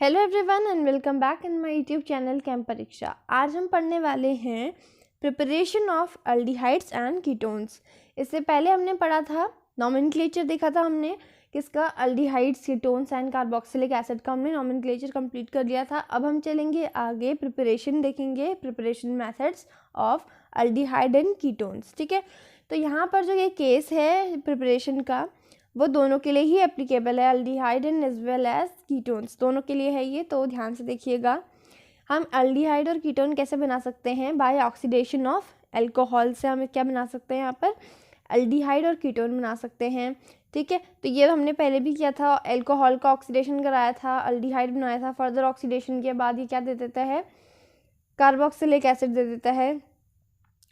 Hello everyone and welcome back in my YouTube channel camp परीक्षा। आज हम पढ़ने वाले हैं preparation of aldehydes and ketones. इससे पहले हमने पढ़ा था नॉमेनक्लेचर, देखा था हमने किसका, aldehydes, ketones and carboxylic acid का हमने नॉमेनक्लेचर कंप्लीट कर लिया था। अब हम चलेंगे आगे, प्रिपरेशन देखेंगे, preparation methods of aldehyde and ketones. ठीक है, तो यहाँ पर जो ये केस है प्रिपरेशन का वो दोनों के लिए ही एप्लीकेबल है, aldehyde and as well as ketones, दोनों के लिए है ये। तो ध्यान से देखिएगा, हम अल्डिहाइड और कीटोन कैसे बना सकते हैं, बाय ऑक्सीडेशन ऑफ अल्कोहल से हम क्या बना सकते हैं, यहाँ पर अल्डिहाइड और कीटोन बना सकते हैं। ठीक है, तो ये हमने पहले भी किया था, अल्कोहल का ऑक्सीडेशन कराया था, अल्डिहाइड बनाया था, फर्दर ऑक्सीडेशन के बाद ये क्या दे देता है, कार्बोक्सिलिक एसिड दे देता है।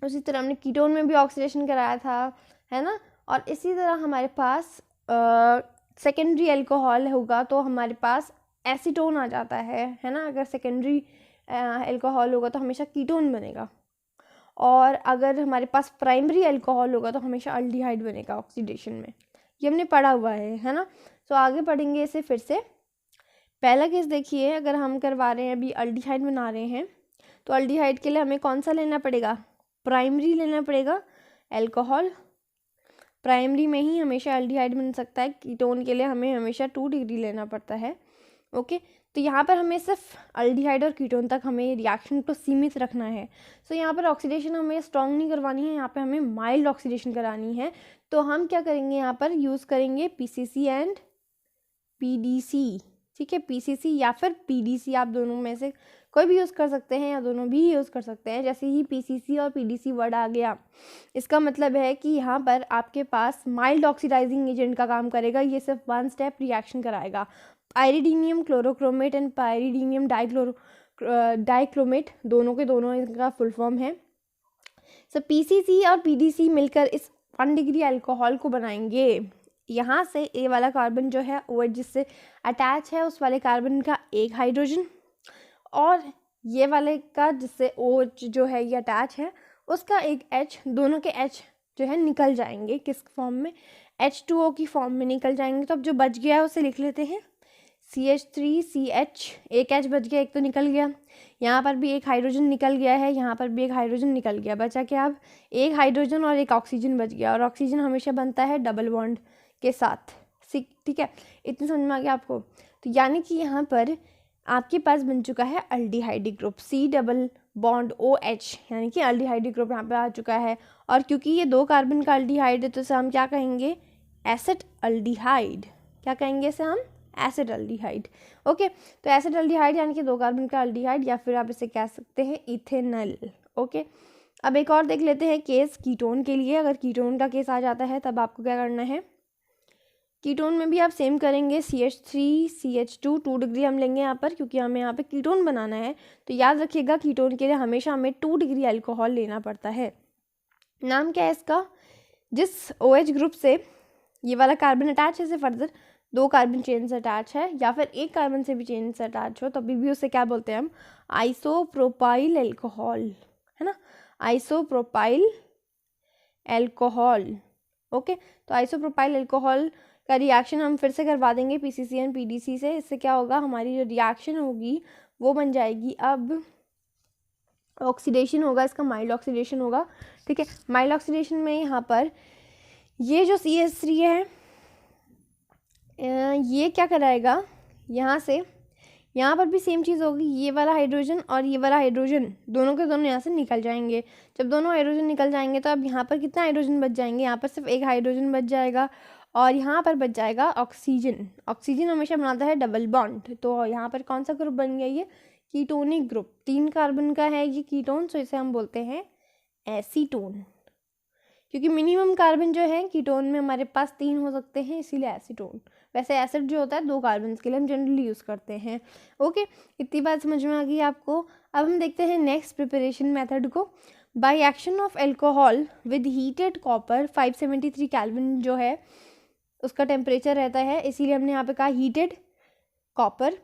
उसी तरह हमने कीटोन में भी ऑक्सीडेशन कराया था, है ना। और इसी तरह हमारे पास सेकेंडरी अल्कोहल होगा तो हमारे पास एसीटोन आ जाता है ना। अगर सेकेंडरी अल्कोहल होगा तो हमेशा कीटोन बनेगा, और अगर हमारे पास प्राइमरी अल्कोहल होगा तो हमेशा अल्डिहाइड बनेगा ऑक्सीडेशन में। ये हमने पढ़ा हुआ है ना। तो आगे पढ़ेंगे इसे फिर से। पहला केस देखिए, अगर हम करवा रहे हैं, अभी अल्डिहाइड बना रहे हैं, तो अल्डिहाइड के लिए हमें कौन सा लेना पड़ेगा, प्राइमरी लेना पड़ेगा अल्कोहल। प्राइमरी में ही हमेशा अल्डिहाइड बन सकता है। कीटोन के लिए हमें हमेशा 2 डिग्री लेना पड़ता है। ओके, तो यहाँ पर हमें सिर्फ अल्डिहाइड और कीटोन तक हमें रिएक्शन को सीमित रखना है। सो यहाँ पर ऑक्सीडेशन हमें स्ट्रॉन्ग नहीं करवानी है, यहाँ पे हमें माइल्ड ऑक्सीडेशन करानी है। तो हम क्या करेंगे, यहाँ पर यूज़ करेंगे पीसीसी एंड पीडीसी। ठीक है, पीसीसी या फिर पीडीसी, आप दोनों में से कोई भी यूज़ कर सकते हैं या दोनों भी यूज़ कर सकते हैं। जैसे ही पीसीसी और पीडीसी वर्ड आ गया, इसका मतलब है कि यहाँ पर आपके पास माइल्ड ऑक्सीडाइजिंग एजेंट का काम करेगा। ये सिर्फ 1 स्टेप रिएक्शन कराएगा। पायरिडीनियम क्लोरोक्रोमेट एंड पायरिडीनियम डाइक्रोमेट, दोनों के दोनों इनका फुल फॉर्म है। सो पीसीसी और पीडीसी मिलकर इस 1 डिग्री अल्कोहल को बनाएंगे। यहाँ से ए वाला कार्बन जो है OH जिससे अटैच है, उस वाले कार्बन का एक हाइड्रोजन, और ये वाले का जिससे OH जो है ये अटैच है, उसका एक H, दोनों के H जो है निकल जाएंगे। किस फॉर्म में, H2O की फॉर्म में निकल जाएंगे। तो अब जो बच गया है उसे लिख लेते हैं, CH3CH, एक H बच गया, एक तो निकल गया। यहाँ पर भी एक हाइड्रोजन निकल गया है, यहाँ पर भी एक हाइड्रोजन निकल गया। बचा क्या, अब एक हाइड्रोजन और एक ऑक्सीजन बच गया, और ऑक्सीजन हमेशा बनता है डबल बॉन्ड के साथ। ठीक है, इतनी समझ में आ गया आपको। तो यानी कि यहाँ पर आपके पास बन चुका है aldehydic group, C double bond OH, यानी कि अल्डिहाइडिक ग्रुप यहाँ पे आ चुका है। और क्योंकि ये 2 कार्बन का अल्डिहाइड है तो इसे हम क्या कहेंगे, एसिड अल्डिहाइड। क्या कहेंगे इसे हम, एसिड अल्डिहाइड। ओके, तो एसिड अल्डिहाइड यानी कि 2 कार्बन का अल्डिहाइड, या फिर आप इसे कह सकते हैं इथेनॉल। ओके, अब एक और देख लेते हैं केस कीटोन के लिए। अगर कीटोन का केस आ जाता है तब आपको क्या करना है, कीटोन में भी आप सेम करेंगे, CH3CH2 2 डिग्री हम लेंगे यहाँ पर, क्योंकि हमें यहाँ पे कीटोन बनाना है। तो याद रखिएगा, कीटोन के लिए हमेशा हमें 2 डिग्री अल्कोहल लेना पड़ता है। नाम क्या है इसका, जिस OH ग्रुप से ये वाला कार्बन अटैच है, से फर्दर 2 कार्बन चेन से अटैच है, या फिर एक कार्बन से भी चेन से अटैच हो, तभी भी उसे क्या बोलते हैं हम, आइसोप्रोपाइल अल्कोहल, है ना, आइसोप्रोपाइल अल्कोहल। ओके, तो आइसोप्रोपाइल अल्कोहल का रिएक्शन हम फिर से करवा देंगे पीसीसी एंड पीडीसी से। इससे क्या होगा, हमारी जो रिएक्शन होगी वो बन जाएगी, अब ऑक्सीडेशन होगा इसका, माइल्ड ऑक्सीडेशन होगा। ठीक है, माइल्ड ऑक्सीडेशन में यहाँ पर ये जो CH3 है, ये क्या कराएगा, यहाँ से यहाँ पर भी सेम चीज़ होगी, ये वाला हाइड्रोजन और ये वाला हाइड्रोजन दोनों के दोनों यहाँ से निकल जाएंगे। जब दोनों हाइड्रोजन निकल जाएंगे तो अब यहाँ पर कितना हाइड्रोजन बच जाएंगे, यहाँ पर सिर्फ एक हाइड्रोजन बच जाएगा, और यहाँ पर बच जाएगा ऑक्सीजन। ऑक्सीजन हमेशा बनाता है डबल बॉन्ड, तो यहाँ पर कौन सा ग्रुप बन गया, ये कीटोनिक ग्रुप, 3 कार्बन का है ये कीटोन, तो इसे हम बोलते हैं एसीटोन। क्योंकि मिनिमम कार्बन जो है कीटोन में हमारे पास 3 हो सकते हैं, इसीलिए एसीटोन। वैसे एसिड जो होता है 2 कार्बन के लिए हम जनरली यूज़ करते हैं। ओके, इतनी बात समझ में आ गई आपको। अब हम देखते हैं नेक्स्ट प्रिपरेशन मेथड को। By action of alcohol with heated copper, 573 kelvin जो है उसका टेम्परेचर रहता है, इसीलिए हमने यहाँ पे कहा हीटेड कॉपर।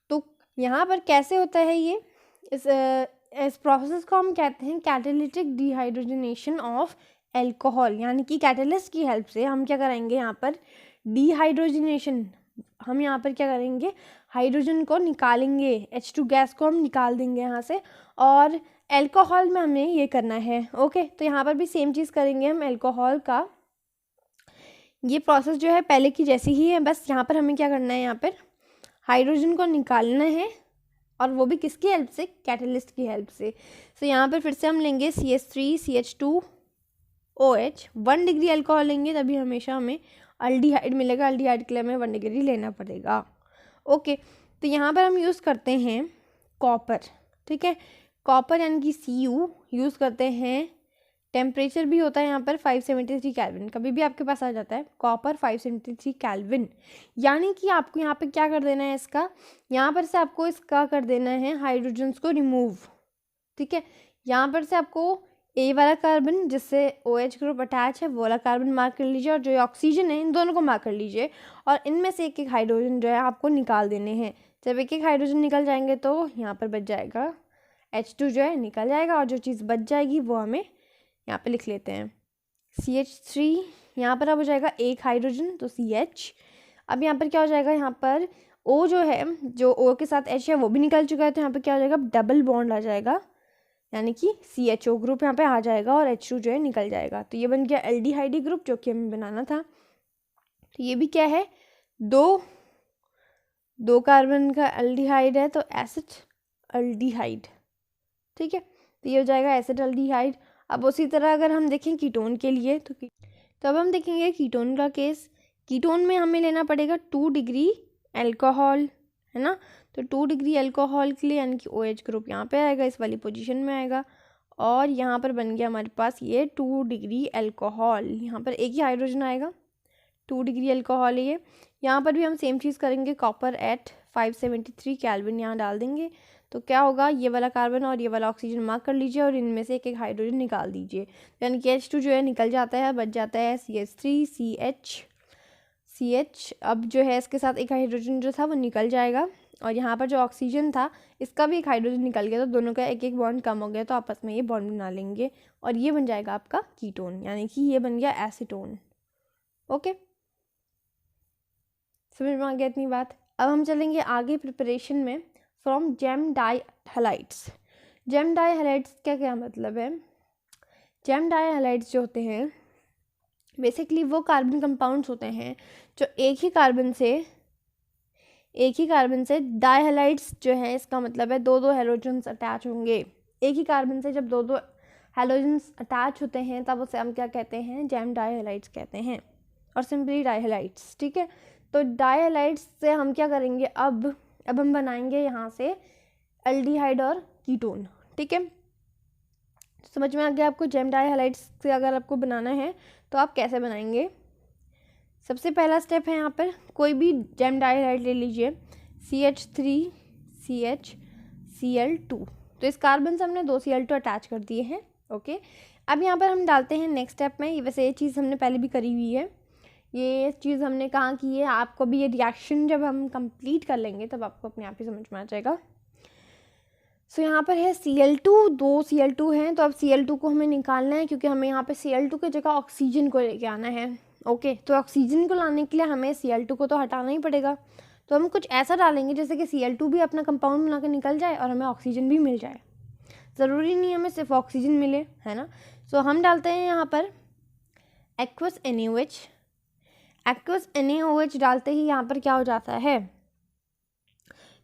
तो यहाँ पर कैसे होता है ये, इस प्रोसेस को हम कहते हैं कैटालिटिक डिहाइड्रोजनेशन ऑफ अल्कोहल, यानी कि कैटलिस्ट की हेल्प से हम क्या करेंगे, यहाँ पर डिहाइड्रोजनेशन, हम यहाँ पर क्या करेंगे, हाइड्रोजन को निकालेंगे, H2 गैस को हम निकाल देंगे यहाँ से, और अल्कोहल में हमें ये करना है। ओके, तो यहाँ पर भी सेम चीज़ करेंगे हम। अल्कोहल का ये प्रोसेस जो है पहले की जैसी ही है, बस यहाँ पर हमें क्या करना है, यहाँ पर हाइड्रोजन को निकालना है, और वो भी किसकी हेल्प से, कैटलिस्ट की हेल्प से। तो यहाँ पर फिर से हम लेंगे CH3CH2OH, 1 डिग्री अल्कोहल लेंगे तभी हमेशा हमें अल्डिहाइड मिलेगा। अल्डिहाइड के लिए हमें 1 डिग्री लेना पड़ेगा। ओके, तो यहाँ पर हम यूज़ करते हैं कॉपर। ठीक है, कॉपर यानी कि Cu यूज़ करते हैं। टेम्परेचर भी होता है यहाँ पर 573 केल्विन, कभी भी आपके पास आ जाता है कॉपर 573 केल्विन। यानी कि आपको यहाँ पे क्या कर देना है, इसका यहाँ पर से आपको इसका कर देना है हाइड्रोजन्स को रिमूव। ठीक है, यहाँ पर से आपको ए वाला कार्बन जिससे OH ग्रुप अटैच है वो वाला कार्बन मार्क कर लीजिए, और जो ऑक्सीजन है इन दोनों को मार्क कर लीजिए, और इनमें से एक एक हाइड्रोजन जो है आपको निकाल देने हैं। जब एक एक हाइड्रोजन निकल जाएंगे तो यहाँ पर बच जाएगा H2 जो है निकल जाएगा, और जो चीज़ बच जाएगी वो हमें यहाँ पे लिख लेते हैं CH3। यहाँ पर अब हो जाएगा एक हाइड्रोजन तो CH। अब यहाँ पर क्या हो जाएगा, यहाँ पर O जो है, जो O के साथ H है वो भी निकल चुका है, तो यहाँ पर क्या हो जाएगा, डबल बॉन्ड आ जाएगा, यानी कि CHO ग्रुप यहाँ पे आ जाएगा और H2 जो है निकल जाएगा। तो ये बन गया एल्डिहाइड ग्रुप जो कि हमें बनाना था। तो ये भी क्या है, दो कार्बन का एल्डिहाइड है, तो एसिड एल्डिहाइड। ठीक है, तो ये हो जाएगा एसिड एल्डिहाइड। अब उसी तरह अगर हम देखें कीटोन के लिए तो अब हम देखेंगे कीटोन का केस। कीटोन में हमें लेना पड़ेगा 2 डिग्री अल्कोहल, है ना। तो 2 डिग्री अल्कोहल के लिए यानी कि OH ग्रुप यहाँ पे आएगा, इस वाली पोजीशन में आएगा, और यहाँ पर बन गया हमारे पास ये 2 डिग्री अल्कोहल। यहाँ पर एक ही हाइड्रोजन आएगा, 2 डिग्री अल्कोहल है ये। यहाँ पर भी हम सेम चीज़ करेंगे, कॉपर एट 573 केल्विन यहाँ डाल देंगे, तो क्या होगा, ये वाला कार्बन और ये वाला ऑक्सीजन मार्क कर लीजिए, और इनमें से एक एक हाइड्रोजन निकाल दीजिए, यानी कि H2 जो है निकल जाता है, बच जाता है CH3CH। अब जो है इसके साथ एक हाइड्रोजन जो था वो निकल जाएगा, और यहाँ पर जो ऑक्सीजन था इसका भी एक हाइड्रोजन निकल गया, तो दोनों का एक एक बॉन्ड कम हो गया, तो आपस में ये बॉन्ड बना लेंगे, और ये बन जाएगा आपका कीटोन, यानी कि ये बन गया एसीटोन। ओके, समझ में आ गया इतनी बात। अब हम चलेंगे आगे प्रिपरेशन में from gem dihalides. Gem dihalides का क्या मतलब है, जेम डाई हैलाइड्स जो होते हैं बेसिकली वो कार्बन कंपाउंड्स होते हैं जो एक ही कार्बन से डाई हैलाइड्स जो है, इसका मतलब है दो हैलोजन्स अटैच होंगे। एक ही कार्बन से जब दो हैलोजन्स अटैच होते हैं तब उसे हम क्या कहते हैं, जेम डाई हैलाइड्स कहते हैं, और सिंपली डाई हैलाइड्स। ठीक है, तो डाई हैलाइड्स से हम क्या करेंगे, अब हम बनाएंगे यहाँ से एल्डिहाइड और कीटोन। ठीक है, समझ में आ गया आपको। जेम डाई हैलाइड्स से अगर आपको बनाना है तो आप कैसे बनाएंगे। सबसे पहला स्टेप है यहाँ पर कोई भी जेम डाई हैलाइड ले लीजिए, CH3CHCl2। तो इस कार्बन से हमने 2 Cl2 अटैच कर दिए हैं। ओके, अब यहाँ पर हम डालते हैं नेक्स्ट स्टेप में, वैसे ये चीज़ हमने पहले भी करी हुई है, ये चीज़ हमने कहाँ की है, आपको भी ये रिएक्शन जब हम कंप्लीट कर लेंगे तब आपको अपने आप ही समझ में आ जाएगा। सो यहाँ पर है Cl2, 2 Cl2 हैं, तो अब Cl2 को हमें निकालना है, क्योंकि हमें यहाँ पे Cl2 की जगह ऑक्सीजन को लेके आना है। ओके, तो ऑक्सीजन को लाने के लिए हमें Cl2 को तो हटाना ही पड़ेगा, तो हम कुछ ऐसा डालेंगे जैसे कि Cl2 भी अपना कंपाउंड बना के निकल जाए और हमें ऑक्सीजन भी मिल जाए। ज़रूरी नहीं हमें सिर्फ ऑक्सीजन मिले, है ना। सो हम डालते हैं यहाँ पर एक्वस NaOH। एक्वस NaOH डालते ही यहाँ पर क्या हो जाता है,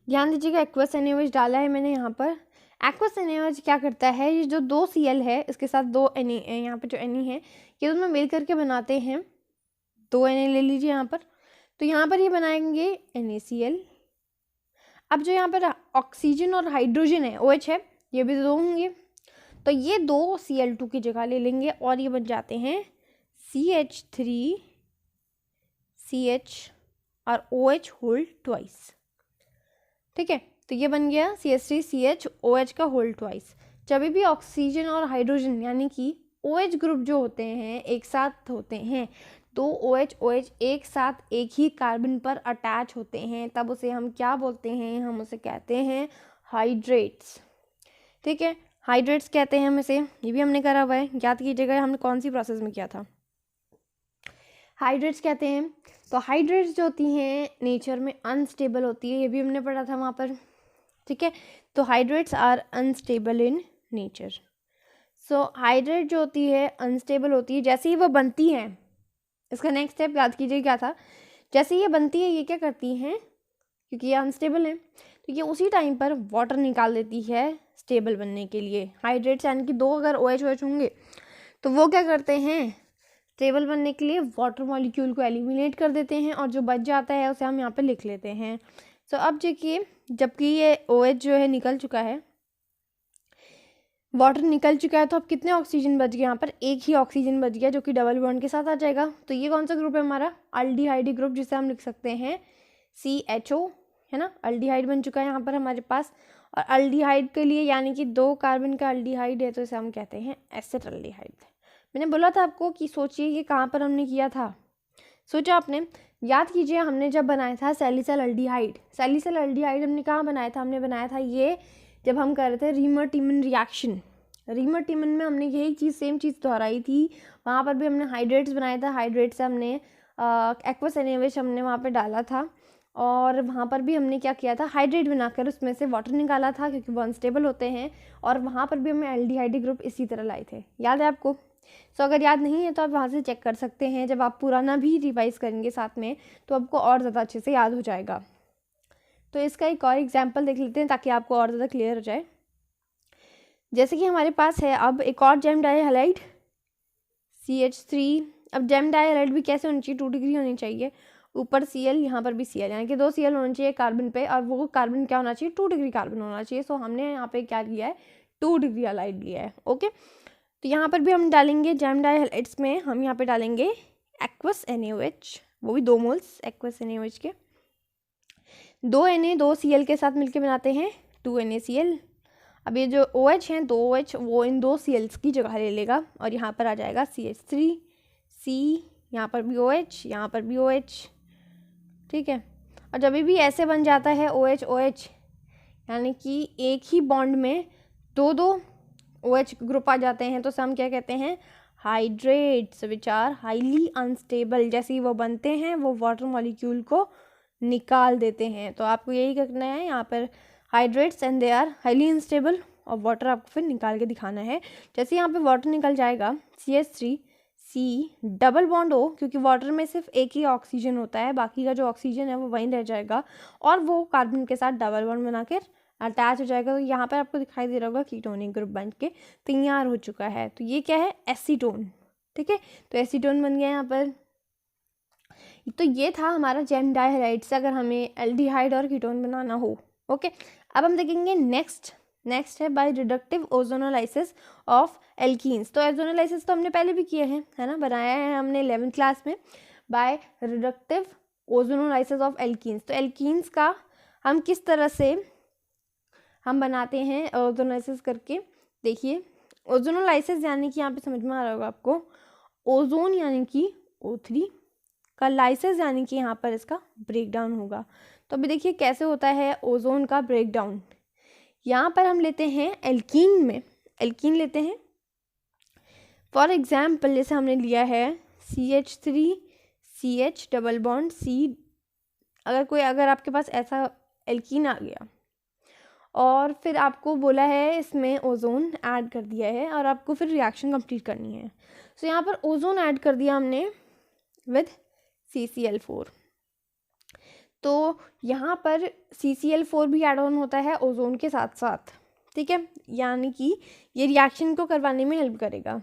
ध्यान दीजिएगा, एक्वस NaOH डाला है मैंने यहाँ पर। एक्वस NaOH क्या करता है, ये जो 2 Cl है इसके साथ 2 Na, यहाँ पर जो Na है ये दोनों मिल करके बनाते हैं 2 Na ले लीजिए यहाँ पर, तो यहाँ पर ये बनाएंगे NaCl। अब जो यहाँ पर ऑक्सीजन और हाइड्रोजन है OH है, ये भी 2 होंगे, तो ये 2 Cl2 की जगह ले लेंगे और ये बन जाते हैं CH3CH और OH होल ट्वाइस। ठीक है, तो ये बन गया CH3CH OH का होल ट्वाइस। जब भी ऑक्सीजन और हाइड्रोजन यानी कि OH ग्रुप जो होते हैं एक साथ होते हैं, 2 OH एक साथ एक ही कार्बन पर अटैच होते हैं, तब उसे हम क्या बोलते हैं, हम उसे कहते हैं हाइड्रेट्स। ठीक है, हाइड्रेट्स कहते हैं हम इसे, ये भी हमने करा हुआ है, याद कीजिएगा हमने कौन सी प्रोसेस में किया था। हाइड्रेट्स कहते हैं। तो हाइड्रेट्स जो होती हैं नेचर में अनस्टेबल होती है, ये भी हमने पढ़ा था वहाँ पर, ठीक है। तो hydrates are unstable in nature. So hydrate जो होती है अनस्टेबल होती है, जैसे ही वो बनती हैं, इसका नेक्स्ट स्टेप याद कीजिए क्या था, जैसे ये बनती है ये क्या करती हैं, क्योंकि ये अनस्टेबल है तो ये उसी टाइम पर वाटर निकाल देती है स्टेबल बनने के लिए। हाइड्रेट्स यानी कि दो अगर OH होंगे तो वो क्या करते हैं, स्टेबल बनने के लिए वाटर मॉलिक्यूल को एलिमिनेट कर देते हैं, और जो बच जाता है उसे हम यहाँ पे लिख लेते हैं। सो अब देखिए, जबकि ये OH जो है निकल चुका है, वाटर निकल चुका है, तो अब कितने ऑक्सीजन बच गए, यहाँ पर एक ही ऑक्सीजन बच गया जो कि डबल बॉन्ड के साथ आ जाएगा। तो ये कौन सा ग्रुप है हमारा, अल्डिहाइड ग्रुप, जिसे हम लिख सकते हैं CHO, है ना। अल्डिहाइड बन चुका है यहाँ पर हमारे पास, और अल्डिहाइड के लिए यानी कि 2 कार्बन का अल्डिहाइड है तो इसे हम कहते हैं एसेटल्डिहाइड। मैंने बोला था आपको कि सोचिए ये कहाँ पर हमने किया था, सोचा आपने, याद कीजिए हमने जब बनाया था सैलिसिल अल्डिहाइड। सैलिसिल अल्डिहाइड हमने कहाँ बनाया था, हमने बनाया था ये जब हम कर रहे थे रीमर-टीमन रिएक्शन। रीमर-टीमन में हमने यही चीज़, सेम चीज़ दोहराई थी, वहाँ पर भी हमने हाइड्रेट्स बनाया था। हाइड्रेट से हमने एक्वस एनेविश हमने वहाँ पे डाला था, और वहाँ पर भी हमने क्या किया था, हाइड्रेट बनाकर उसमें से वाटर निकाला था, क्योंकि वो अनस्टेबल होते हैं, और वहाँ पर भी हमें एल्डिहाइड ग्रुप इसी तरह लाए थे। याद है आपको? सो अगर याद नहीं है तो आप वहाँ से चेक कर सकते हैं, जब आप पुराना भी रिवाइज करेंगे साथ में तो आपको और ज़्यादा अच्छे से याद हो जाएगा। तो इसका एक और एग्जाम्पल देख लेते हैं ताकि आपको और ज़्यादा क्लियर हो जाए। जैसे कि हमारे पास है अब एक और जेम डाइहाइड CH3। अब जेम डाइहाइड भी कैसे होनी चाहिए, 2 डिग्री होनी चाहिए, ऊपर Cl, यहाँ पर भी Cl, यानी कि 2 Cl होने चाहिए कार्बन पे, और वो कार्बन क्या होना चाहिए, 2 डिग्री कार्बन होना चाहिए। सो हमने यहाँ पे क्या लिया है, 2 डिग्री हाइलाइट लिया है। ओके, तो यहाँ पर भी हम डालेंगे जेम डाइहाइड्स में, हम यहाँ पे डालेंगे एक्वस NaOH, वो भी 2 मोल्स एक्वस NaOH के। 2 Na 2 Cl के साथ मिलके बनाते हैं 2 NaCl। अब ये जो OH हैं 2 OH वो इन 2 Cls की जगह ले लेगा, और यहाँ पर आ जाएगा CH3 C, यहाँ पर भी OH, यहाँ पर भी OH, ठीक है। और जब भी ऐसे बन जाता है OH OH, यानी कि एक ही बॉन्ड में 2 OH ग्रुप आ जाते हैं, तो हम क्या कहते हैं, hydrates which are highly unstable. जैसे ही वो बनते हैं वो वाटर मॉलिक्यूल को निकाल देते हैं। तो आपको यही करना है यहाँ पर, hydrates and they are highly unstable, और वाटर आपको फिर निकाल के दिखाना है। जैसे यहाँ पे वाटर निकल जाएगा CH3 C double bond O, क्योंकि वाटर में सिर्फ एक ही ऑक्सीजन होता है, बाकी का जो ऑक्सीजन है वो वहीं रह जाएगा, और वो कार्बन के साथ डबल बॉन्ड बनाकर अटैच हो जाएगा। तो यहाँ पर आपको दिखाई दे रहा होगा कीटोनिक ग्रुप बन के तैयार हो चुका है। तो ये क्या है, एसीटोन, ठीक है। तो एसीटोन बन गया यहाँ पर। तो ये था हमारा जेम डाइहाइड से अगर हमें एल्डिहाइड और कीटोन बनाना हो। ओके, अब हम देखेंगे नेक्स्ट है by reductive ozonolysis of alkenes. तो ओजोनोलाइसिस तो हमने पहले भी किया है ना, बनाया है हमने 11th क्लास में, by reductive ozonolysis of alkenes. तो एल्कीन्स का हम किस तरह से हम बनाते हैं ओजोनोलाइसिस करके, देखिए ओजोनोलाइसिस यानी कि यहाँ पे समझ में आ रहा होगा आपको, ओजोन यानी कि O3 का, लाइसिस यानी कि यहाँ पर इसका ब्रेक डाउन होगा। तो अभी देखिए कैसे होता है ओजोन का ब्रेक डाउन। यहाँ पर हम लेते हैं एल्कीन में, एल्कीन लेते हैं फॉर एग्जाम्पल, जैसे हमने लिया है CH3 CH double bond C। अगर आपके पास ऐसा एल्कीन आ गया और फिर आपको बोला है इसमें ओजोन ऐड कर दिया है और आपको फिर रिएक्शन कंप्लीट करनी है, तो यहाँ पर ओजोन ऐड कर दिया हमने विद CCl4। तो यहाँ पर CCl4 भी ऐड ऑन होता है ओजोन के साथ साथ, ठीक है, यानी कि ये रिएक्शन को करवाने में हेल्प करेगा।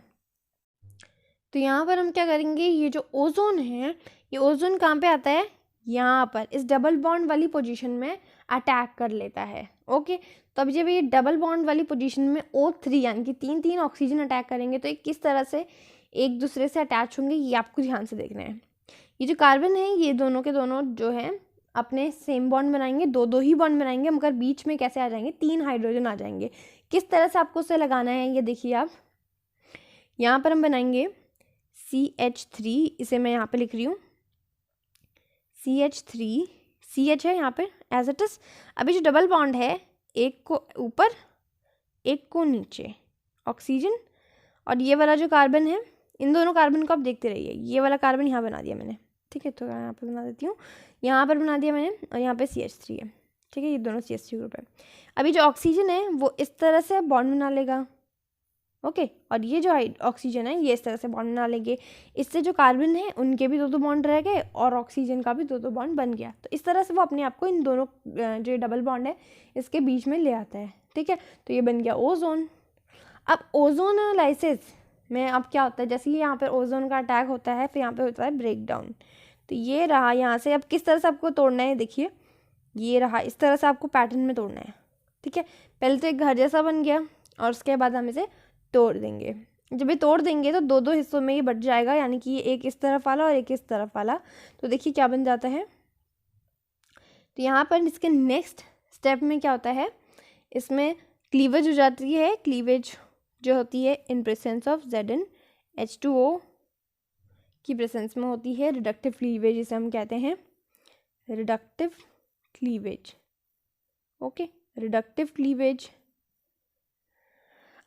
तो यहाँ पर हम क्या करेंगे, ये जो ओजोन है ये ओजोन कहाँ पे आता है, यहाँ पर इस डबल बॉन्ड वाली पोजीशन में अटैक कर लेता है। ओके, तो अब जब ये डबल बॉन्ड वाली पोजीशन में O3 यानी कि 3 ऑक्सीजन अटैक करेंगे तो ये किस तरह से एक दूसरे से अटैच होंगे ये आपको ध्यान से देखना है। ये जो कार्बन है ये दोनों के दोनों जो है अपने सेम बॉन्ड बनाएंगे, 2 ही बॉन्ड बनाएंगे, मगर बीच में कैसे आ जाएंगे, 3 हाइड्रोजन आ जाएंगे। किस तरह से आपको उसे लगाना है ये देखिए आप, यहाँ पर हम बनाएंगे CH3, इसे मैं यहाँ पे लिख रही हूँ CH3 CH है यहाँ पे एज इट इज। अभी जो डबल बॉन्ड है एक को ऊपर एक को नीचे ऑक्सीजन, और ये वाला जो कार्बन है इन दोनों कार्बन को आप देखते रहिए। ये वाला कार्बन यहाँ बना दिया मैंने, ठीक है, तो यहाँ पर बना देती हूँ, यहाँ पर बना दिया मैंने, और यहाँ पे CH3 है, ठीक है, ये दोनों CH3 ग्रुप है। अभी जो ऑक्सीजन है वो इस तरह से बॉन्ड बना लेगा, ओके, और ये जो ऑक्सीजन है ये इस तरह से बॉन्ड बना लेंगे। इससे जो कार्बन है उनके भी 2 बॉन्ड रह गए और ऑक्सीजन का भी 2 बॉन्ड बन गया। तो इस तरह से वो अपने आप को इन दोनों जो डबल बॉन्ड है इसके बीच में ले आता है, ठीक है। तो ये बन गया ओजोन। अब ओजोनलाइसिस में अब क्या होता है, जैसे कि यहाँ पर ओजोन का अटैक होता है, फिर यहाँ पे होता है ब्रेक डाउन। तो ये रहा यहाँ से, अब किस तरह से आपको तोड़ना है देखिए, ये रहा, इस तरह से आपको पैटर्न में तोड़ना है, ठीक है। पहले तो एक घर जैसा बन गया और उसके बाद हम इसे तोड़ देंगे। जब ये तोड़ देंगे तो 2 हिस्सों में ये बट जाएगा, यानी कि एक इस तरफ वाला और एक इस तरफ वाला। तो देखिए क्या बन जाता है, तो यहाँ पर इसके नेक्स्ट स्टेप में क्या होता है, इसमें क्लीवेज हो जाती है। क्लीवेज जो होती है इन प्रेजेंस ऑफ ZnH2O की प्रेजेंस में होती है। रिडक्टिव क्लीवेज जिसे हम कहते हैं, reductive cleavage, okay, reductive cleavage.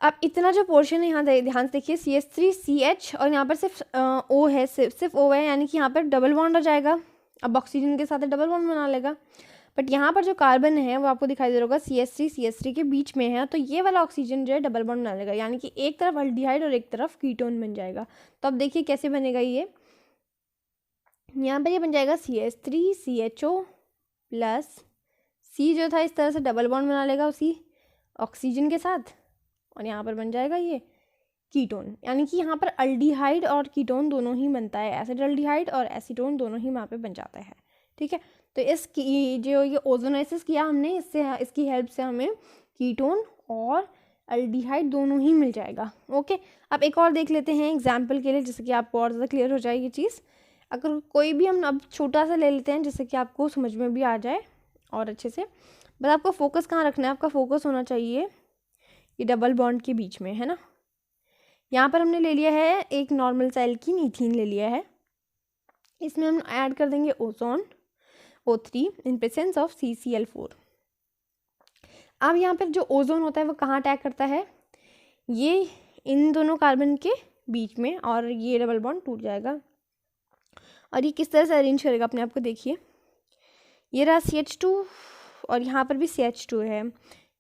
अब इतना जो पोर्शन है यहाँ ध्यान से देखिए, CH3CH और यहाँ पर सिर्फ O है, सिर्फ O है, यानी कि यहाँ पर डबल बॉन्ड हो जाएगा। अब ऑक्सीजन के साथ डबल बॉन्ड बना लेगा, बट यहाँ पर जो कार्बन है वो आपको दिखाई दे रहा होगा CH3 के बीच में है, तो ये वाला ऑक्सीजन जो है डबल बॉन्ड बना लेगा, यानी कि एक तरफ अल्डिहाइड और एक तरफ कीटोन बन जाएगा। तो अब देखिए कैसे बनेगा ये, यहाँ पर ये बन जाएगा CH3CHO प्लस C जो था इस तरह से डबल बॉन्ड बना लेगा उसी ऑक्सीजन के साथ, और यहाँ पर बन जाएगा ये कीटोन, यानी कि यहाँ पर अल्डिहाइड और कीटोन दोनों ही बनता है, एसिड अल्डिहाइड और एसीटोन दोनों ही वहाँ पे बन जाता है, ठीक है। तो इसकी जो ये ओजोनाइसिस किया हमने, इससे इसकी हेल्प से हमें कीटोन और अल्डिहाइड दोनों ही मिल जाएगा, ओके। अब एक और देख लेते हैं एग्जाम्पल के लिए, जिससे कि आपको और ज़्यादा क्लियर हो जाए ये चीज़। अगर कोई भी हम अब छोटा सा ले लेते हैं जिससे कि आपको समझ में भी आ जाए और अच्छे से, बस आपको फोकस कहाँ रखना है, आपका फोकस होना चाहिए ये डबल बॉन्ड के बीच में, है ना। यहाँ पर हमने ले लिया है एक नॉर्मल सेल की मीथेन ले लिया है, इसमें हम ऐड कर देंगे ozone O3 in presence of CCl4। अब यहाँ पर जो ओजोन होता है वो कहाँ अटैक करता है, ये इन दोनों कार्बन के बीच में, और ये डबल बॉन्ड टूट जाएगा। और ये किस तरह से अरेंज करेगा अपने आप को देखिए, ये रहा CH2 और यहाँ पर भी CH2 है,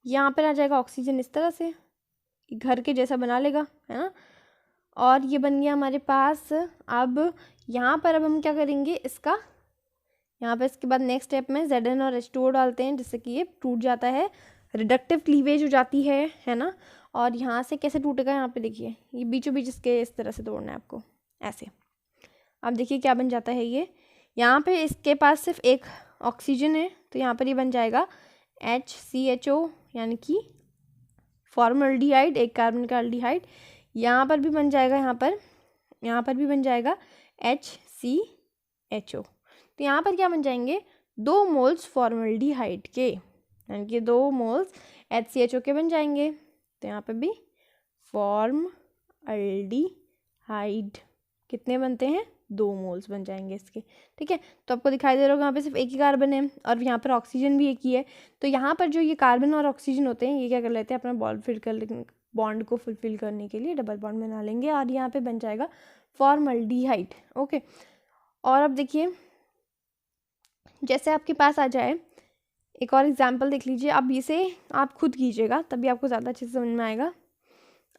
यहाँ पर आ जाएगा ऑक्सीजन इस तरह से घर के जैसा बना लेगा, है ना। और ये बन गया हमारे पास। अब यहाँ पर अब हम क्या करेंगे, इसका यहाँ पर इसके बाद नेक्स्ट स्टेप में Zn और H2O डालते हैं, जिससे कि ये टूट जाता है, रिडक्टिव क्लीवेज हो जाती है ना। और यहाँ से कैसे टूटेगा, यहाँ पे देखिए, ये बीचों बीच इसके इस तरह से तोड़ना है आपको, ऐसे। अब देखिए क्या बन जाता है ये, यहाँ पे इसके पास सिर्फ एक ऑक्सीजन है, तो यहाँ पर ये बन जाएगा HCHO, यानी कि फॉर्मल्डिहाइड, एक कार्बन का अल्डिहाइड। यहाँ पर भी बन जाएगा, यहाँ पर भी बन जाएगा HCHO। तो यहाँ पर क्या बन जाएंगे, 2 मोल्स फॉर्मल्डिहाइड के, यानी कि 2 मोल्स HCHO के बन जाएंगे। तो यहाँ पर भी फॉर्मल्डिहाइड कितने बनते हैं, 2 मोल्स बन जाएंगे इसके, ठीक है। तो आपको दिखाई दे रहा होगा यहाँ पे सिर्फ एक ही कार्बन है और यहाँ पर ऑक्सीजन भी एक ही है। तो यहाँ पर जो ये कार्बन और ऑक्सीजन होते हैं, ये क्या कर लेते हैं, अपना बॉन्ड को फुलफिल करने के लिए डबल बॉन्ड बना लेंगे, और यहाँ पे बन जाएगा फॉर्मल्डिहाइड, ओके। और अब देखिए, जैसे आपके पास आ जाए एक और एग्जाम्पल देख लीजिए, अब इसे आप खुद कीजिएगा तभी आपको ज़्यादा अच्छे से समझ में आएगा।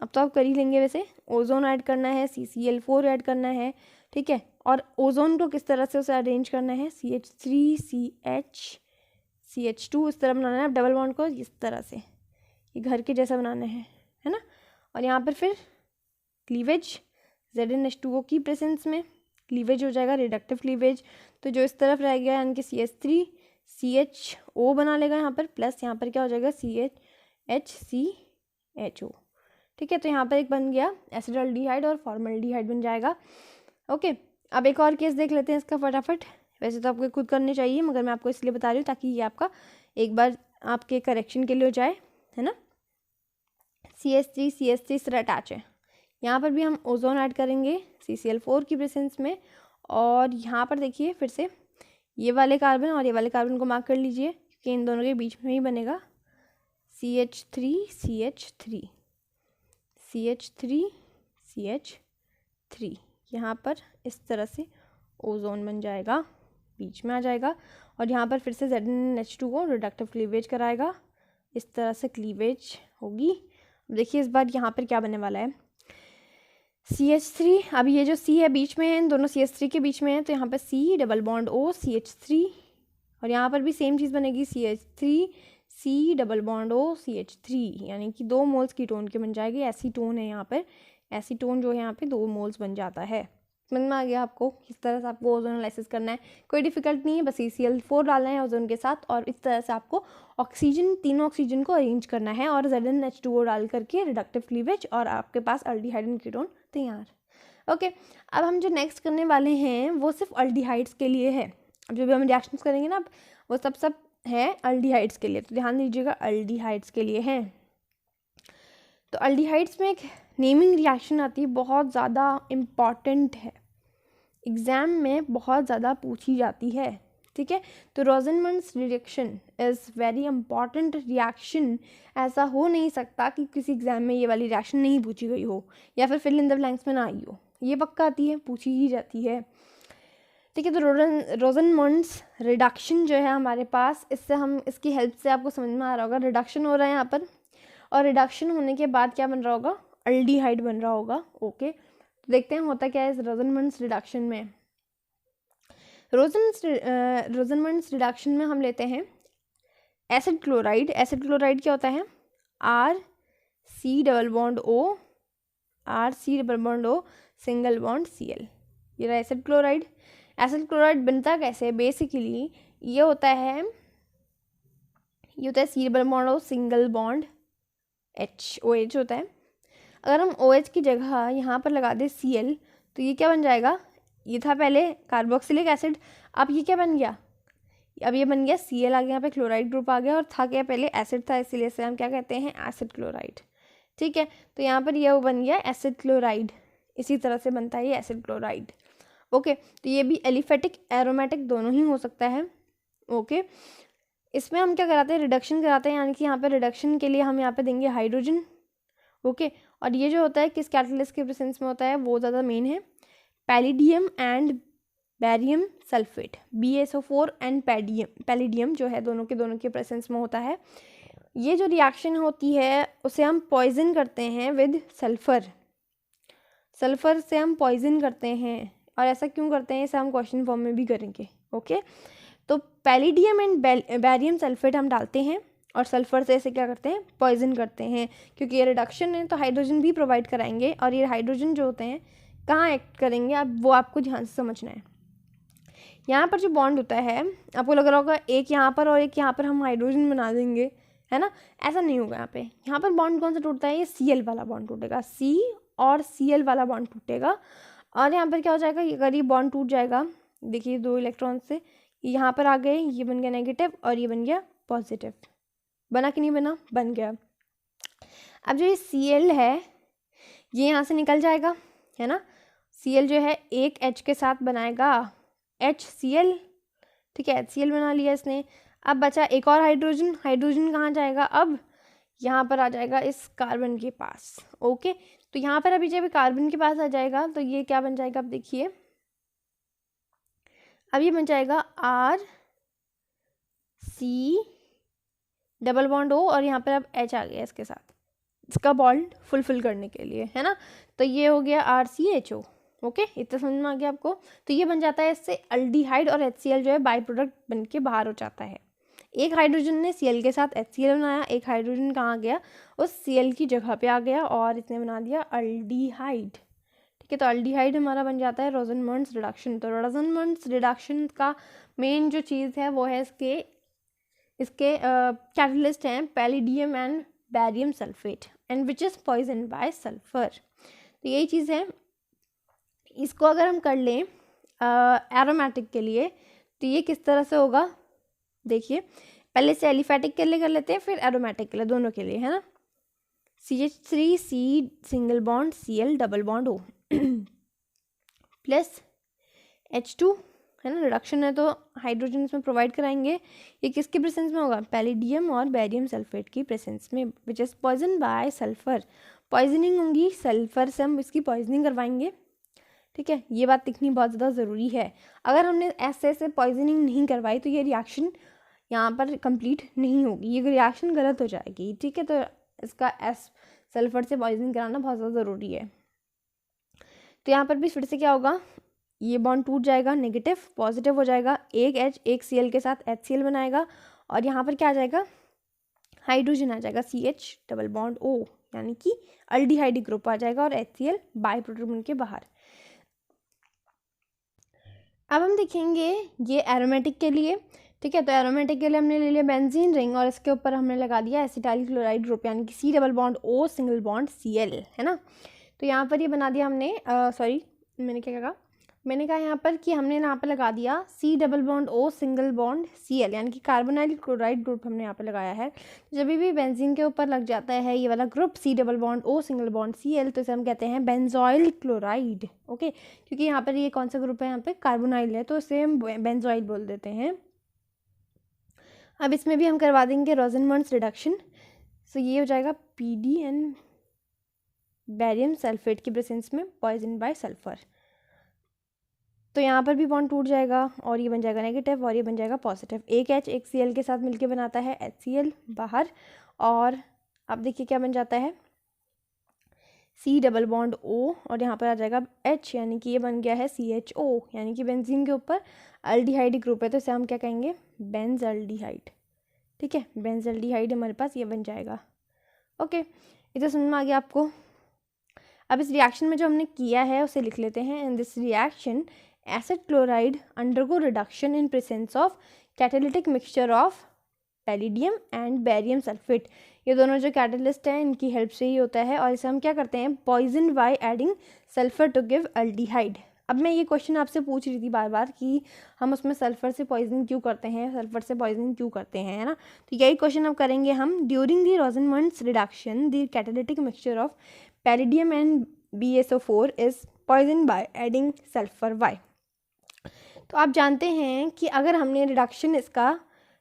अब तो आप कर ही लेंगे, वैसे ओजोन ऐड करना है, CCl4 ऐड करना है, ठीक है। और ओजोन को किस तरह से उसे अरेंज करना है, CH3CH2 इस तरह बनाना है, डबल बॉन्ड को इस तरह से ये घर के जैसा बनाना है ना। और यहाँ पर फिर क्लीवेज ZnH2O की प्रेजेंस में क्लीवेज हो जाएगा, रिडक्टिव क्लीवेज। तो जो इस तरफ रह गया यानी कि CH3CHO बना लेगा यहाँ पर, प्लस यहाँ पर क्या हो जाएगा HCHO, ठीक है। तो यहाँ पर एक बन गया एसिडल्डिहाइड और फॉर्मल्डिहाइड बन जाएगा, ओके। अब एक और केस देख लेते हैं इसका फटाफट। वैसे तो आपको खुद करने चाहिए, मगर मैं आपको इसलिए बता रही हूँ ताकि ये आपका एक बार आपके करेक्शन के लिए हो जाए, है ना। CH3 इस तरह अटैच है, यहाँ पर भी हम ओजोन ऐड करेंगे CCl4 की प्रेजेंस में। और यहाँ पर देखिए फिर से ये वाले कार्बन और ये वाले कार्बन को मार्क कर लीजिए, क्योंकि इन दोनों के बीच में ही बनेगा CH3CH3 3, यहाँ पर इस तरह से ओजोन बन जाएगा, बीच में आ जाएगा, और यहाँ पर फिर से ZnH2 को रिडक्टिव क्लीवेज कराएगा, इस तरह से क्लीवेज होगी। देखिए इस बार यहाँ पर क्या बनने वाला है, CH3, अब ये जो C है बीच में है, इन दोनों CH3 के बीच में है, तो यहाँ पर C double bond O CH3, और यहाँ पर भी सेम चीज़ बनेगी, CH3 C double bond O CH3, यानी कि 2 मोल्स कीटोन के बन जाएगी। एसीटोन है यहाँ पर, एसीटोन जो है यहाँ पे 2 मोल्स बन जाता है। समझ में आ गया आपको किस तरह से आपको ओजोन एनालिसिस करना है, कोई डिफिकल्ट नहीं है, बस ECl4 डालना है ओजोन के साथ, और इस तरह से आपको ऑक्सीजन, तीनों ऑक्सीजन को अरेंज करना है, और ZnH2O डाल करके रिडक्टिव क्लीवेज, और आपके पास अल्डिहाइड एंड कीटोन तैयार। ओके, अब हम जो नेक्स्ट करने वाले हैं वो सिर्फ अल्डिहाइड्स के लिए है। अब जो भी हम रिएक्शंस करेंगे ना, वो सब है अल्डिहाइड्स के लिए, तो ध्यान दीजिएगा अल्डिहाइड्स के लिए है। तो अल्डिहाइड्स में एक नेमिंग रिएक्शन आती है, बहुत ज़्यादा इम्पॉर्टेंट है, एग्ज़ाम में बहुत ज़्यादा पूछी जाती है, ठीक है। तो Rosenmund's reaction is very important reaction. ऐसा हो नहीं सकता कि किसी एग्ज़ाम में ये वाली रिएक्शन नहीं पूछी गई हो, या फिर फिल इन द ब्लैंक्स में ना आई हो, ये पक्का आती है, पूछी ही जाती है, ठीक है। तो रोज़नमंड्स रिडक्शन जो है हमारे पास, इससे हम, इसकी हेल्प से आपको समझ में आ रहा होगा, रिडक्शन हो रहा है यहाँ पर, और रिडक्शन होने के बाद क्या बन रहा होगा, अल्डिहाइड बन रहा होगा। ओके, तो देखते हैं होता क्या है इस रोज़नमंड्स रिडक्शन में। रोज़नमंड्स रिडक्शन में हम लेते हैं एसिड क्लोराइड। एसिड क्लोराइड क्या होता है, RC double bond O, RC double bond O single bond Cl, ये रहा एसिड क्लोराइड। एसिड क्लोराइड बनता कैसे है, बेसिकली ये होता है C double bond O single bond H, OH होता है। अगर हम OH की जगह यहाँ पर लगा दें Cl, तो ये क्या बन जाएगा, ये था पहले कार्बोक्सिलिक एसिड, अब ये क्या बन गया, अब ये बन गया Cl आ गया, यहाँ पे क्लोराइड ग्रुप आ गया, और था क्या पहले एसिड था, इसीलिए इसे हम क्या कहते हैं, एसिड क्लोराइड, ठीक है। तो यहाँ पर ये बन गया एसिड क्लोराइड, इसी तरह से बनता है ये एसिड क्लोराइड। ओके, तो ये भी एलिफेटिक एरोमेटिक दोनों ही हो सकता है। ओके, इसमें हम क्या कराते हैं, रिडक्शन कराते हैं, यानी कि यहाँ पे रिडक्शन के लिए हम यहाँ पे देंगे हाइड्रोजन। ओके, और ये जो होता है किस कैटलिस्ट के प्रेजेंस में होता है, वो ज़्यादा मेन है, palladium and barium sulphate, BaSO4 and palladium जो है दोनों के प्रेजेंस में होता है। ये जो रिएक्शन होती है उसे हम पॉइजन करते हैं विद सल्फ़र, सल्फ़र से हम पॉइजन करते हैं, और ऐसा क्यों करते हैं इसे हम क्वेश्चन फॉर्म में भी करेंगे। ओके, तो पैलिडियम एंड बैरियम सल्फेट हम डालते हैं, और सल्फ़र से इसे क्या करते हैं, पॉइजन करते हैं, क्योंकि ये रिडक्शन है तो हाइड्रोजन भी प्रोवाइड कराएंगे, और ये हाइड्रोजन जो होते हैं कहाँ एक्ट करेंगे, अब वो आपको ध्यान से समझना है। यहाँ पर जो बॉन्ड होता है, आपको लग रहा होगा एक यहाँ पर और एक यहाँ पर हम हाइड्रोजन बना देंगे, है ना, ऐसा नहीं होगा। यहाँ पर बॉन्ड कौन सा टूटता है, ये Cl वाला बॉन्ड टूटेगा, C और Cl वाला बॉन्ड टूटेगा, और यहाँ पर क्या हो जाएगा, अगर ये बॉन्ड टूट जाएगा, देखिए 2 इलेक्ट्रॉन से यहाँ पर आ गए, ये बन गया नेगेटिव और ये बन गया पॉजिटिव, बना कि नहीं बना, बन गया। अब जो ये Cl है ये यहाँ से निकल जाएगा, है ना, Cl जो है एक H के साथ बनाएगा HCl, ठीक है, HCl बना लिया इसने। अब बचा एक और हाइड्रोजन, हाइड्रोजन कहाँ जाएगा, अब यहाँ पर आ जाएगा इस कार्बन के पास। ओके, तो यहाँ पर अभी जब कार्बन के पास आ जाएगा तो ये क्या बन जाएगा, अब देखिए, अब ये बन जाएगा RC डबल बॉन्ड O, और यहाँ पर अब H आ गया इसके साथ, इसका बॉन्ड फुलफिल करने के लिए, है ना, तो ये हो गया RCHO। ओके, इतना समझ में आ गया आपको। तो ये बन जाता है, इससे अल्डिहाइड और HCl जो है बाई प्रोडक्ट बन के बाहर हो जाता है। एक हाइड्रोजन ने Cl के साथ HCl बनाया, एक हाइड्रोजन कहाँ गया, उस Cl की जगह पे आ गया और इसने बना दिया अल्डिहाइड, ठीक है। तो अल्डिहाइड हमारा बन जाता है रोज़नमंड्स रिडक्शन। तो रोज़नमंड्स रिडक्शन का मेन जो चीज़ है वो है इसके कैटलिस्ट हैं palladium and barium sulphate, and which is poison by sulphur. तो यही चीज़ है। इसको अगर हम कर लें एरोमेटिक के लिए, तो ये किस तरह से होगा, देखिए, पहले से एलिफेटिक के लिए कर लेते हैं, फिर एरोमेटिक के लिए, दोनों के लिए, है ना। CH3 C single bond Cl double bond O plus H2, है ना, रिडक्शन है तो हाइड्रोजन इसमें प्रोवाइड कराएंगे। ये किसके प्रेजेंस में होगा, पैलिडियम और बैरियम सल्फेट की प्रेजेंस में, which is poison by sulphur. Poisoning होंगी सल्फर से, हम इसकी पॉइजनिंग करवाएंगे। ठीक है, ये बात लिखनी बहुत ज़्यादा ज़रूरी है। अगर हमने ऐसे पॉइजनिंग नहीं करवाई तो ये रिएक्शन यहाँ पर कंप्लीट नहीं होगी, ये रिएक्शन गलत हो जाएगी। ठीक है, तो इसका एस सल्फर से पॉइजनिंग कराना बहुत ज़्यादा ज़रूरी है। तो यहाँ पर भी फिर से क्या होगा, ये बॉन्ड टूट जाएगा, नेगेटिव पॉजिटिव हो जाएगा, एक H एक Cl के साथ HCl बनाएगा और यहाँ पर क्या आ जाएगा, हाइड्रोजन आ जाएगा CH डबल बॉन्ड O, यानी कि अल्डिहाइड ग्रुप आ जाएगा और HCl बाई प्रोडक्ट बन के बाहर। अब हम देखेंगे ये एरोमेटिक के लिए। ठीक है, तो एरोमेटिक के लिए हमने ले लिया बेंजीन रिंग और इसके ऊपर हमने लगा दिया एसिटाइल क्लोराइड ग्रुप, यानी कि C double bond O single bond Cl, है ना। तो यहाँ पर ये बना दिया हमने, सॉरी मैंने क्या कहा, मैंने कहा यहाँ पर कि हमने यहाँ पर लगा दिया C double bond O single bond Cl, यानी कि कार्बोनाइल क्लोराइड ग्रुप हमने यहाँ पर लगाया है। जब भी बेंजीन के ऊपर लग जाता है ये वाला group C double bond O single bond Cl, तो इसे हम कहते हैं बेंजोइल क्लोराइड। ओके, क्योंकि यहाँ पर ये कौन सा ग्रुप है, यहाँ पे कार्बोनाइल है, तो इसे हम बेंजोइल बोल देते हैं। अब इसमें भी हम करवा देंगे रोजनमंड्स रिडक्शन। सो ये हो जाएगा PDN बैरियम सल्फेट की प्रेजेंस में पॉइजन बाय सल्फर। तो यहाँ पर भी बॉन्ड टूट जाएगा और ये बन जाएगा नेगेटिव और ये बन जाएगा पॉजिटिव। एक H एक Cl के साथ मिलके बनाता है HCl बाहर, और अब देखिए क्या बन जाता है, C डबल बॉन्ड O और यहाँ पर आ जाएगा H, यानी कि ये बन गया है CHO, यानी कि बेंजीन के ऊपर अल्डिहाइड ग्रुप है, तो इसे हम क्या कहेंगे, बेंजल्डिहाइड। ठीक है, बेंजल्डिहाइड हमारे पास ये बन जाएगा। ओके, इधर समझ में आ गया आपको। अब इस रिएक्शन में जो हमने किया है उसे लिख लेते हैं। In this reaction acid chloride undergo reduction in presence of catalytic mixture of palladium and barium sulphate. ये दोनों जो कैटलिस्ट हैं इनकी हेल्प से ही होता है, और इसे हम क्या करते हैं, poison by adding sulphur to give aldehyde. अब मैं ये क्वेश्चन आपसे पूछ रही थी बार बार कि हम उसमें सल्फर से पॉइजन क्यों करते हैं, सल्फर से पॉइजन क्यों करते हैं, है ना। तो यही क्वेश्चन अब करेंगे हम। During the Rosenmund's reduction the catalytic mixture of palladium and BSO4 is poison by adding sulphur why. तो आप जानते हैं कि अगर हमने रिडक्शन इसका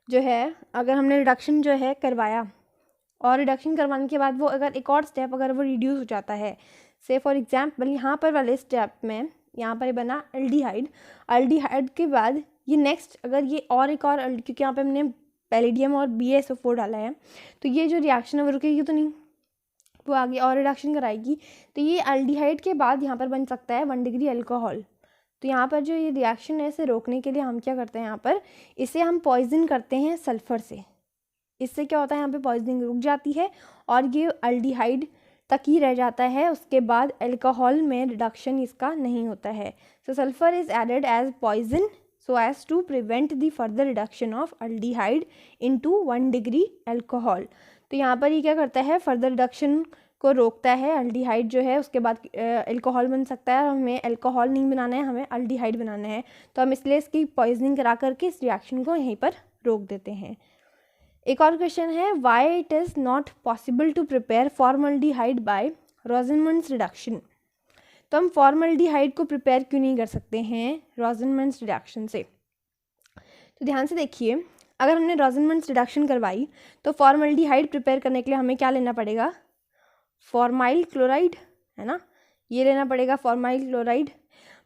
जो है, अगर हमने रिडक्शन जो है करवाया और रिडक्शन करवाने के बाद वो अगर एक और स्टेप अगर वो रिड्यूस हो जाता है, से फॉर एग्जांपल यहाँ पर वाले स्टेप में यहाँ पर बना अल्डिहाइड, अल्डिहाइड के बाद ये नेक्स्ट अगर ये और एक और क्योंकि यहाँ पे हमने पैलिडियम और BSO4 डाला है, तो ये जो रिएक्शन है वो रुकेगी तो नहीं, वो आगे और रिडक्शन कराएगी। तो ये अल्डिहाइड के बाद यहाँ पर बन सकता है 1 डिग्री अल्कोहल। तो यहाँ पर जो ये रिएक्शन है इसे रोकने के लिए हम क्या करते हैं, यहाँ पर इसे हम पॉइजन करते हैं सल्फर से। इससे क्या होता है, यहाँ पे पॉइजनिंग रुक जाती है और ये अल्डिहाइड तक ही रह जाता है, उसके बाद अल्कोहल में रिडक्शन इसका नहीं होता है। So sulphur is added as poison so as to prevent the further reduction of aldehyde into 1 degree alcohol. तो यहाँ पर ये क्या करता है, फर्दर रिडक्शन को रोकता है। अल्डिहाइड जो है उसके बाद अल्कोहल बन सकता है, और हमें अल्कोहल नहीं बनाना है, हमें अल्डिहाइड बनाना है, तो हम इसलिए इसकी पॉइजनिंग करा करके इस रिएक्शन को यहीं पर रोक देते हैं। एक और क्वेश्चन है, why it is not possible to prepare formaldehyde by Rosenmund's reduction. तो हम फॉर्मल्डिहाइड को प्रिपेयर क्यों नहीं कर सकते हैं रोजनमंड्स रिडक्शन से। तो ध्यान से देखिए, अगर हमने रोजनमंड्स रिडक्शन करवाई तो फॉर्मल्डिहाइड प्रिपेयर करने के लिए हमें क्या लेना पड़ेगा, फॉर्माइल क्लोराइड, है ना, ये लेना पड़ेगा फॉर्माइल क्लोराइड।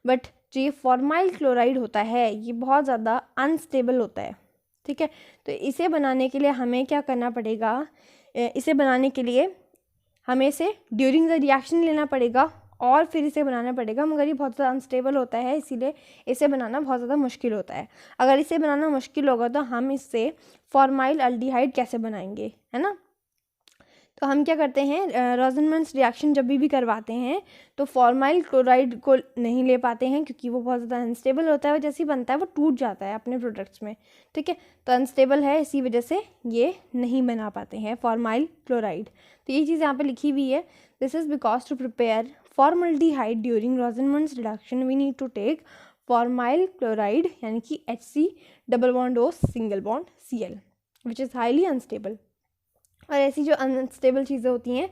बट जो ये फॉर्माइल क्लोराइड होता है ये बहुत ज़्यादा अनस्टेबल होता है। ठीक है, तो इसे बनाने के लिए हमें क्या करना पड़ेगा, इसे बनाने के लिए हमें इसे ड्यूरिंग द रिएक्शन लेना पड़ेगा और फिर इसे बनाना पड़ेगा, मगर ये बहुत ज़्यादा अनस्टेबल होता है, इसीलिए इसे बनाना बहुत ज़्यादा मुश्किल होता है। अगर इसे बनाना मुश्किल होगा तो हम इससे फॉर्माइल अल्डिहाइड कैसे बनाएंगे, है ना। तो हम क्या करते हैं, रोजनमंड्स रिएक्शन जब भी करवाते हैं तो फॉर्माइल क्लोराइड को नहीं ले पाते हैं, क्योंकि वो बहुत ज़्यादा अनस्टेबल होता है, और जैसे ही बनता है वो टूट जाता है अपने प्रोडक्ट्स में। ठीक है, तो अनस्टेबल है, इसी वजह से ये नहीं बना पाते हैं फॉर्माइल क्लोराइड। तो ये चीज़ यहाँ पे लिखी हुई है, this is because to prepare formaldehyde during Rosenmund's reduction we need to take formyl chloride, यानी कि HC double bond O single bond Cl which is highly unstable. और ऐसी जो अनस्टेबल चीज़ें होती हैं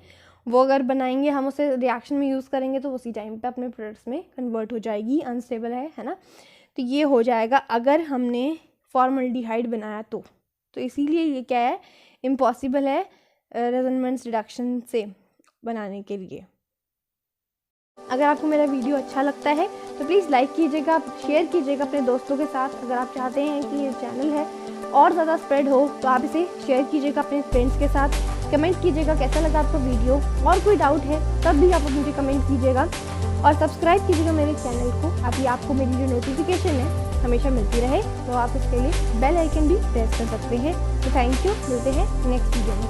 वो अगर बनाएंगे हम उसे रिएक्शन में यूज़ करेंगे तो उसी टाइम पे अपने प्रोडक्ट्स में कन्वर्ट हो जाएगी, अनस्टेबल है ना। तो ये हो जाएगा अगर हमने फॉर्मल्डिहाइड बनाया तो इसीलिए ये क्या है, इम्पॉसिबल है रेजोनेंस रिडक्शन से बनाने के लिए। अगर आपको मेरा वीडियो अच्छा लगता है तो प्लीज़ लाइक कीजिएगा, शेयर कीजिएगा अपने दोस्तों के साथ। अगर आप चाहते हैं कि ये चैनल है और ज़्यादा स्प्रेड हो तो आप इसे शेयर कीजिएगा अपने फ्रेंड्स के साथ। कमेंट कीजिएगा कैसा लगा आपको वीडियो, और कोई डाउट है तब भी आप मुझे कमेंट कीजिएगा, और सब्सक्राइब कीजिएगा मेरे चैनल को, अभी आपको मेरी जो नोटिफिकेशन है हमेशा मिलती रहे। तो आप इसके लिए बेल आइकन भी प्रेस कर सकते हैं। तो थैंक यू, मिलते हैं नेक्स्ट वीडियो में।